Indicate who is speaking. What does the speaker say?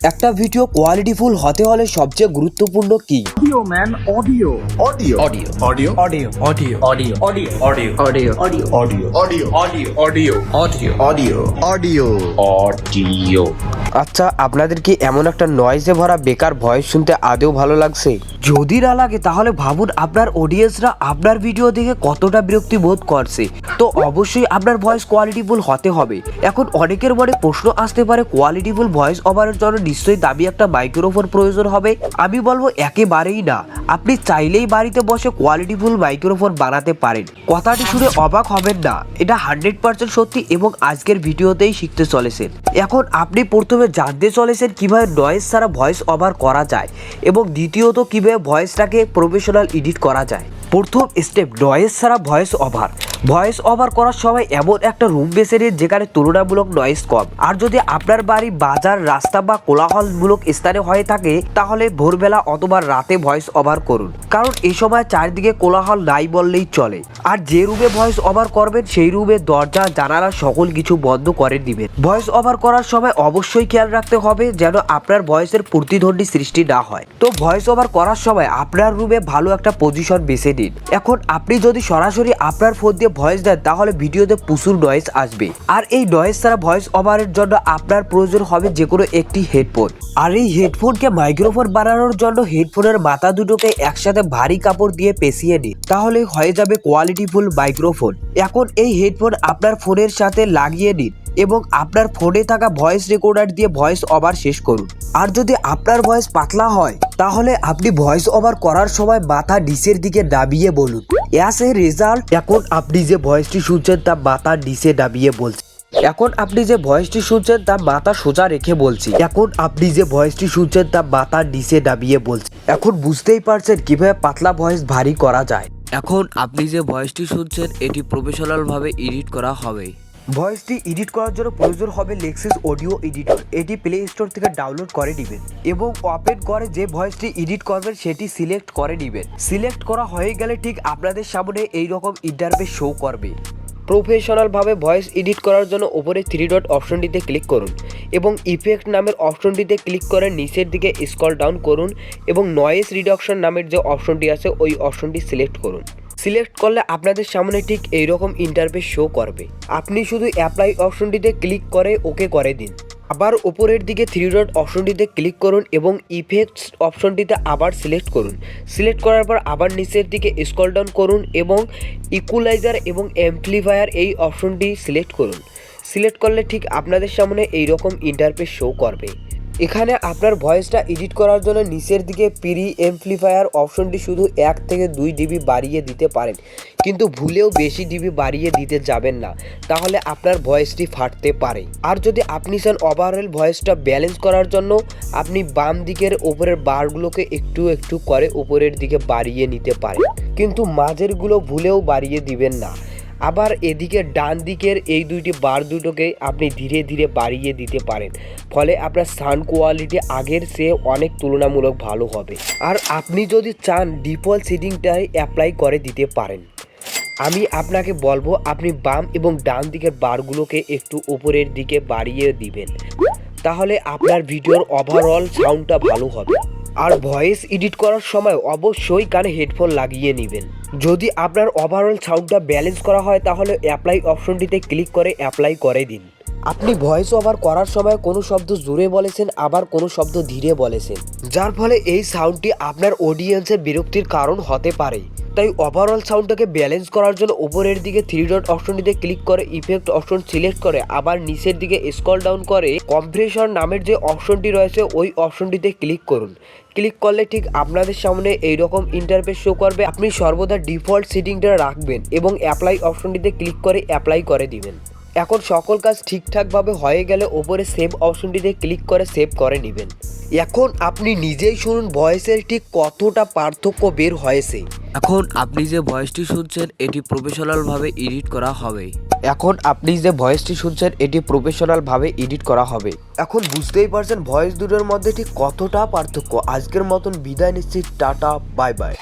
Speaker 1: একটা ভিডিও কোয়ালিটিফুল হতে হলে সবচেয়ে গুরুত্বপূর্ণ কি?
Speaker 2: Audio man, audio.
Speaker 3: Audio.
Speaker 2: Audio.
Speaker 3: Audio.
Speaker 2: Audio.
Speaker 3: Audio.
Speaker 2: Audio. Audio. Audio.
Speaker 3: Audio.
Speaker 2: Audio.
Speaker 3: Audio. Audio.
Speaker 2: Audio.
Speaker 3: Audio.
Speaker 2: Audio.
Speaker 3: Audio.
Speaker 2: Audio.
Speaker 1: আচ্ছা, আপনাদের কি এমন একটা নয়েজে ভরা বেকার ভয়েস শুনতে আদেও ভালো লাগছে? যদি না লাগে তাহলে ভাবুন আপনার অডিয়েন্সরা আপনার ভিডিও দেখে কতটা বিরক্তি বোধ করছে। তো অবশ্যই আপনার ভয়েস কোয়ালিটিফুল হতে হবে। এখন অনেকের মনে প্রশ্ন আসতে পারে, কোয়ালিটিফুল ভয়েস ওভারের জন্য নিশ্চয়ই দামি একটা মাইক্রোফোন প্রয়োজন হবে। আমি বলবো একেবারেই না। আপনি চাইলেই বাড়িতে বসে কোয়ালিটিফুল মাইক্রোফোন বানাতে পারেন। কথাটি শুনে অবাক হবেন না, এটা 100% সত্যি এবং আজকের ভিডিওতেই শিখতে চলেছেন। এখন আপনি প্রথমে জানতে চলেছেন কিভাবে নয়েজ ছাড়া ভয়েস ওভার করা যায় এবং দ্বিতীয়ত কিভাবে ভয়েসটাকে প্রফেশনাল এডিট করা যায়। প্রথম স্টেপ, নয়েজ ছাড়া ভয়েস ওভার। ভয়েস ওভার করার সময় এমন একটা রুম বেছে নিন যেখানে তুলনামূলক নয়েজ কম। আর যদি আপনার বাড়ি, বাজার, রাস্তা বা কোলাহলমূলক স্থানে হয়ে থাকে তাহলে ভোরবেলা অথবা রাতে ভয়েস ওভার করুন, কারণ এই সময় চারদিকে কোলাহল নাই বললেই চলে। আর যে রুমে ভয়েস ওভার করবেন সেই রুমে দরজা, জানালা সকল কিছু বন্ধ করে দিবেন। ভয়েস ওভার করার সময় অবশ্যই খেয়াল রাখতে হবে যেন আপনার ভয়েসের প্রতিধ্বনি সৃষ্টি না হয়। তো ভয়েস ওভার করার সময় আপনার রুমে ভালো একটা পজিশন বেছে নিন। এখন আপনি যদি সরাসরি আপনার ফোন দিয়ে ভয়েস দেন তাহলে ভিডিওতে প্রচুর নয়েজ আসবে। আর এই নয়েজ ছাড়া ভয়েস ওভারের জন্য আপনার প্রয়োজন হবে যে কোনো একটি হেডফোন। আর এই হেডফোনকে মাইক্রোফোন বানানোর জন্য হেডফোনের মাথা দুটোকে একসাথে ভারী কাপড় দিয়ে পেঁচিয়ে নিন, তাহলে হয়ে যাবে কোয়ালিটিফুল মাইক্রোফোন। এখন এই হেডফোন আপনার ফোনের সাথে লাগিয়ে নিন এবং আপনার ফোনে থাকা ভয়েস রেকর্ডার দিয়ে ভয়েস ওভার শেষ করুন। আর যদি আপনার ভয়েস পাতলা হয় তাহলে আপনি ভয়েস ওভার করার সময় মাথা নিচের দিকে নামিয়ে বলুন, অ্যাজ এ রেজাল্ট এখন আপনি যে ভয়েসটি শুনছেন তা মাথা নিচে নামিয়ে বলছে। এখন আপনি যে ভয়েসটি শুনছেন তা মাথা সোজা রেখে বলছি। এখন আপনি যে ভয়েসটি শুনছেন তা মাথা নিচে নামিয়ে বলছি। এখন বুঝতেই পারছেন কিভাবে পাতলা ভয়েস ভারী করা যায়। এখন আপনি যে ভয়েসটি শুনছেন এটি প্রফেশনাল ভাবে এডিট করা হবে। ভয়েসটি এডিট করার জন্য প্রয়োজন হবে লাক্সিস অডিও এডিটর। এটি প্লে স্টোর থেকে ডাউনলোড করে নেবেন এবং ওপেন করে যে ভয়েসটি এডিট করবেন সেটি সিলেক্ট করে নেবেন। সিলেক্ট করা হয়ে গেলে ঠিক আপনাদের সামনে এইরকম ইন্টারফেস শো করবে। প্রফেশনাল ভাবে ভয়েস এডিট করার জন্য উপরে 3 ডট অপশনটিতে ক্লিক করুন এবং ইফেক্ট নামের অপশনটিতে ক্লিক করে নিচের দিকে স্ক্রল ডাউন করুন এবং নয়েজ রিডাকশন নামের যে অপশনটি আছে ওই অপশনটি সিলেক্ট করুন। সিলেক্ট করলে আপনাদের সামনে ঠিক এইরকম ইন্টারফেস শো করবে। আপনি শুধু অ্যাপ্লাই অপশনটিতে ক্লিক করে ওকে করে দিন। আবার উপরের দিকে 3 ডট অপশনটিতে ক্লিক করুন এবং ইফেক্টস অপশনটিতে আবার সিলেক্ট করুন। সিলেক্ট করার পর আবার নিচের দিকে স্ক্রল ডাউন করুন এবং ইকুয়ালাইজার এবং অ্যাম্পলিফায়ার এই অপশনটি সিলেক্ট করুন। সিলেক্ট করলে ঠিক আপনাদের সামনে এইরকম ইন্টারফেস শো করবে। এখানে আপনার ভয়েসটা এডিট করার জন্য নিচের দিকে প্রি অ্যাম্পলিফায়ার অপশনটি শুধু 1 থেকে 2 ডিবি বাড়িয়ে দিতে পারেন, কিন্তু ভুলেও বেশি ডিবি বাড়িয়ে দিতে যাবেন না, তাহলে আপনার ভয়েসটি ফাটতে পারে। আর যদি আপনি চান ওভারঅল ভয়েসটা ব্যালেন্স করার জন্য আপনি বাম দিকের উপরের বারগুলোকে একটু একটু করে উপরের দিকে বাড়িয়ে নিতে পারেন, কিন্তু মাঝেরগুলো ভুলেও বাড়িয়ে দিবেন না। আবার এদিকে ডান দিকের এই দুইটি বার দুটোকে আপনি ধীরে ধীরে বাড়িয়ে দিতে পারেন, ফলে আপনার সাউন্ড কোয়ালিটি আগের চেয়ে অনেক তুলনামূলক ভালো হবে। আর আপনি যদি চান ডিফল্ট সেটিংটাই অ্যাপ্লাই করে দিতে পারেন। আমি আপনাকে বলবো আপনি বাম এবং ডান দিকের বারগুলোকে একটু উপরের দিকে বাড়িয়ে দিবেন, তাহলে আপনার ভিডিওর ওভারঅল সাউন্ডটা ভালো হবে। আর ভয়েস এডিট করার সময় অবশ্যই কানে হেডফোন লাগিয়ে নেবেন। যদি আপনার ওভারঅল সাউন্ডটা ব্যালেন্স করা হয় তাহলে অ্যাপ্লাই অপশনটিতে ক্লিক করে অ্যাপ্লাই করে দিন। আপনি ভয়েস ওভার করার সময় কোনো শব্দ জোরে বলেছেন, আবার কোনো শব্দ ধীরে বলেছেন, যার ফলে এই সাউন্ডটি আপনার অডিয়েন্সের বিরক্তির কারণ হতে পারে। তাই ওভারঅল সাউন্ডটাকে ব্যালেন্স করার জন্য উপরের দিকে 3 ডট অপশনটিতে ক্লিক করে ইফেক্ট অপশন সিলেক্ট করে আবার নিচের দিকে স্ক্রল ডাউন করে কম্প্রেশন নামের যে অপশনটি রয়েছে ওই অপশনটিতে ক্লিক করুন। ক্লিক করলে ঠিক আপনাদের সামনে এইরকম ইন্টারফেস শো করবে। আপনি সর্বদা ডিফল্ট সেটিংটা রাখবেন এবং অ্যাপ্লাই অপশনটিতে ক্লিক করে অ্যাপ্লাই করে দিবেন। এখন সকল কাজ ঠিকঠাকভাবে হয়ে গেলে ওপরে সেভ অপশনটিতে ক্লিক করে সেভ করে নেবেন। এখন আপনি নিজেই শুনুন ভয়েসের ঠিক কতটা পার্থক্য বের হয়েছে। এখন আপনি যে ভয়েসটি শুনছেন এটি প্রফেশনাল ভাবে এডিট করা হবে। এখন বুঝতেই পারছেন ভয়েস দুটোর মধ্যে ঠিক কতটা পার্থক্য। আজকের মতন বিদায় নিচ্ছি, টাটা, বাই বাই।